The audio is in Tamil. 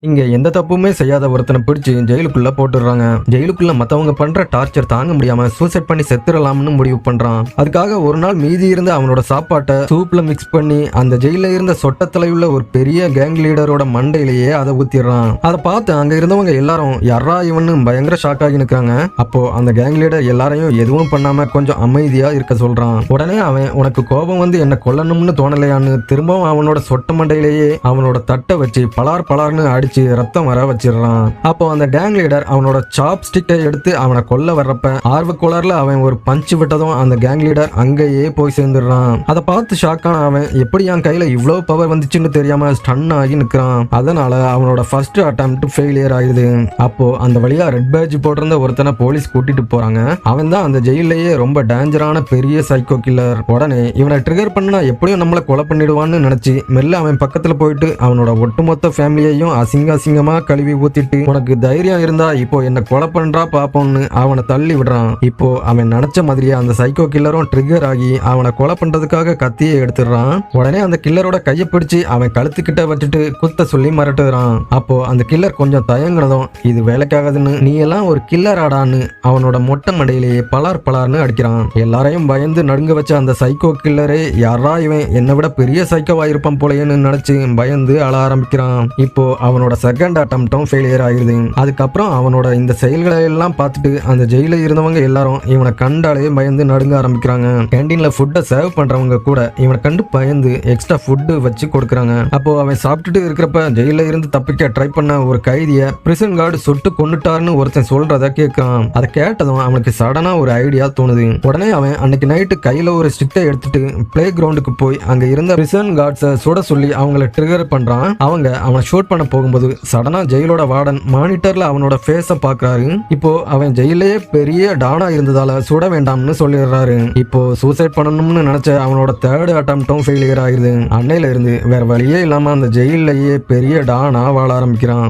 இங்க எந்த தப்புமே செய்யாத ஒருத்தனை பிடிச்சு ஜெயிலுக்குள்ள போட்டுடுறாங்க. ஜெயிலுக்குள்ள மத்தவங்க பண்ற டார்ச்சர் தாங்க முடியாம சூசைட் பண்ணி செத்துடலாம்னு முடிவு பண்றான். அதுக்காக ஒரு நாள் மீதி இருந்த அவனோட சாப்பாட்டை சூப்ல மிக்ஸ் பண்ணி அந்த ஜெயில இருந்த சொட்டத்தலை உள்ள ஒரு பெரிய கேங் லீடரோட மண்டையிலேயே அதை ஊத்திடுறான். அதை பார்த்து அங்க இருந்தவங்க எல்லாரும் யாரா இவனு பயங்கர ஷாக் ஆகி நிற்கிறாங்க. அப்போ அந்த கேங் லீடர் எல்லாரையும் எதுவும் பண்ணாம கொஞ்சம் அமைதியா இருக்க சொல்றான். உடனே அவன், உனக்கு கோபம் வந்து என்ன கொல்லணும்னு தோணலையான்னு திரும்பவும் அவனோட சொட்ட மண்டையிலேயே அவனோட தட்டை வச்சு பலார் பலார்னு அடிச்சு ரத்தம் வர வச்சிடறான். அப்போ அந்த கேங் லீடர் அவனோட சாப் ஸ்டிக்கை எடுத்து அவனை கொல்ல வர்றப்ப ஆர்வ கோளாறுல அவன் ஒரு பஞ்சு விட்டதும் அந்த கேங் லீடர் அங்கேயே போய் சேர்ந்துடுறான். அதை பார்த்து ஷாக்கான அவன், எப்படி என் கையில இவ்வளவு பவர் வந்துச்சுன்னு தெரியாம ஸ்டன் ஆகி நிற்கிறான். அதனால அவனோட ஃபர்ஸ்ட் அட்டெம்ப்ட் ஃபெயிலியர் ஆயிடுது. அப்போ அந்த வழியா ரெட் பேட்ஜ் போட்டிருந்த ஒருத்தனை போலீஸ் கூட்டிட்டு போறாங்க. அவன் தான் அந்த ஜெயிலேயே ரொம்ப டேஞ்சரான பெரிய சைக்கோ கில்லர். உடனே இவனை ட்ரிகர் பண்ணா எப்படியும் நம்மளை கொலை பண்ணிடுவான்னு நினைச்சு மெல்ல அவன் பக்கத்துல போயிட்டு அவனோட ஒட்டுமொத்த ஃபேமிலியையும் அசிங்கமா கழுவி ஊத்திட்டு, உனக்கு தைரியம் இருந்தா இப்போ என்ன கொலை பண்றா பாப்போம்னு அவனை தள்ளி விடுறான். இப்போ அவன் நினைச்ச மாதிரியே அந்த சைக்கோ கில்லரும் ட்ரிகர் ஆகி அவனை கொலை பண்றதுக்காக கத்தியை எடுத்துடுறான். உடனே அந்த கில்லரோட கையை பிடிச்சு அவன் கழுத்துக்கிட்ட வச்சுட்டு குத்த சொல்லி மிரட்டுறான். அப்போ அந்த கில்லர் கொஞ்சம் தயங்கினதும், இது வேலைக்காகாதுன்னு, நீ எல்லாம் ஒரு கில்லர் ஆடான்னு அவனோட மொட்டை மண்டையிலேயே பலார் பலார்னு அடிக்கிறான். எல்லாரையும் பயந்து நடுங்க வச்ச அந்த சைக்கோ கில்லரே, யாரா இவன் என்னை விட பெரிய சைக்கோவா இருப்பான் போலையேன்னு நினைச்சு பயந்து அழ ஆரம்பிக்கிறான். இப்போ அவனோட செகண்ட் அட்டெம்ப்டும் ஃபெயிலியர் ஆகிடுது. அதுக்கப்புறம் அவனோட இந்த செயல்களை எல்லாம் பார்த்துட்டு அந்த ஜெயில இருந்தவங்க எல்லாரும் இவனை கண்டாலே பயந்து நடுங்க ஆரம்பிக்கிறாங்க. கேண்டீன்ல ஃபுட்டை சர்வ் பண்றவங்க கூட இவனை கண்டு பயந்து எக்ஸ்ட்ரா ஃபுட்டு வச்சு கொடுக்குறாங்க. அப்போ அவன் சாப்பிட்டுட்டு இருக்கிறப்ப ஜெயில இருந்து தப்பிக்க ட்ரை பண்ண ஒரு கைதியை பிரிசன் கார்டு சுட்டு கொண்டுட்டாருன்னு ஒருத்தன் சொல்றத கேட்கிறான். அதை கேட்டதும் அவனுக்கு சடனா ஒரு ஐடியா தோணுது. உடனே அவன் அன்னைக்கு நைட்டு கையில ஒரு ஸ்டிக்கை எடுத்துட்டு பிளே கிரவுண்டுக்கு போய் அங்க இருந்த பிரிசன் கார்ட்ஸை சுட சொல்லி அவங்களை ட்ரிகர் பண்றான். அவங்க அவனை ஷூட் பண்ண போகும்போது சடனா ஜெயிலோட வார்டன் மானிட்டர்ல அவனோட ஃபேஸ பாக்குறாரு. இப்போ அவன் ஜெயிலே பெரிய டானா இருந்ததால சுட வேண்டாம்னு சொல்லிடுறாரு. இப்போ சூசைட் பண்ணணும்னு நினைச்ச அவனோட தேர்ட் அட்டெம்ப்டும் ஃபெயிலியர் ஆகிடுது. அன்னையில இருந்து வேற வழியே இல்லாம அந்த ஜெயிலேயே பெரிய டானா வாழ ஆரம்பிக்கிறான்.